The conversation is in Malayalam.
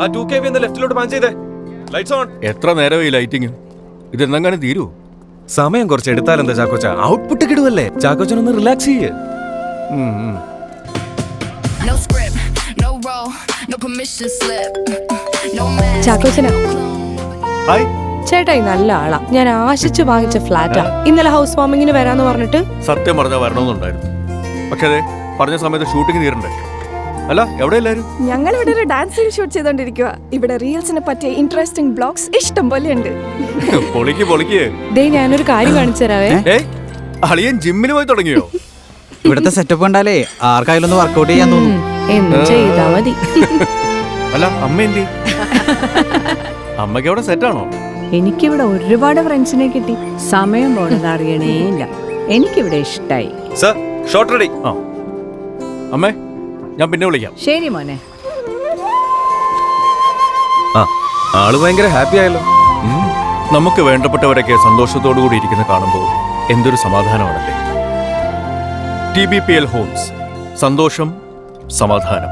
ആ 2kV എന്ന ലെഫ്റ്റിലോട്ട് പാൻ ചെയ്തേ. Lights on. എത്ര നേരം ഈ ലൈറ്റിങ്? ഇതെന്നെങ്ങനെ തീരൂ? സമയം കുറച്ച് എടുത്താലെന്താ ചാക്കോച്ച? ഔട്ട്പുട്ട് കിടുവല്ലേ? ചാക്കോച്ചൻ ഒന്ന് റിലാക്സ് ചെയ്യ്. ഹായ് ചേട്ടായി നല്ല ആളാ. ഞാൻ ആശിച്ച് വാങ്ങിച്ച ഫ്ലാറ്റാ. ഇന്നലെ ഹൗസ് വാമിങ്ങിന് വരാന്ന് പറഞ്ഞിട്ട്. സത്യം പറഞ്ഞാൽ വരണമെന്നുണ്ടായിരുന്നു, പക്ഷേ അതെ പറഞ്ഞ സമയത്ത് ഷൂട്ടിംഗ് തീരണ്ടേ. അല്ല എവിടെ എല്ലാരും? ഞങ്ങൾ ഇവിടെ ഒരു ഡാൻസ് റീൽ ഷൂട്ട് ചെയ്തോണ്ടിരിക്കുക. ഇവിടെ റീൽസിനെ പറ്റിയ ഇൻട്രസ്റ്റിംഗ് ബ്ലോഗ്സ് ഇഷ്ടം പോലെ ഉണ്ട്. പൊളിക്ക്. ദേ ഞാനൊരു കാര്യം കാണിച്ചു തരാവേ. അളിയൻ ജിമ്മിന് പോയി തുടങ്ങിയോ? ഇവിടത്തെ സെറ്റപ്പ് കണ്ടാലേ ആർക്കായാലും ഒന്ന് വർക്കൗട്ട് ചെയ്യാൻ തോന്നും. എന്നും ചെയ്താ മതി. അല്ല അമ്മ എന്തി? അമ്മയ്ക്ക് അവിടെ സെറ്റാണോ? എനിക്കിവിടെ ഒരുപാട് ഫ്രണ്ട്സിനെ കിട്ടി. സമയം പോണത് അറിയണേയില്ല. എനിക്കിവിടെ ഇഷ്ടായി. Sir shot ready. അമ്മേ ഞാൻ പിന്നെ വിളിക്കാം. ശരി മോനെ. ആള് ഭയങ്കര ഹാപ്പി ആയല്ലോ. നമുക്ക് വേണ്ടപ്പെട്ടവരൊക്കെ സന്തോഷത്തോടു കൂടി ഇരിക്കുന്ന കാണുമ്പോൾ എന്തൊരു സമാധാനമാണല്ലേ. TBPL ഹോംസ്, സന്തോഷം, സമാധാനം.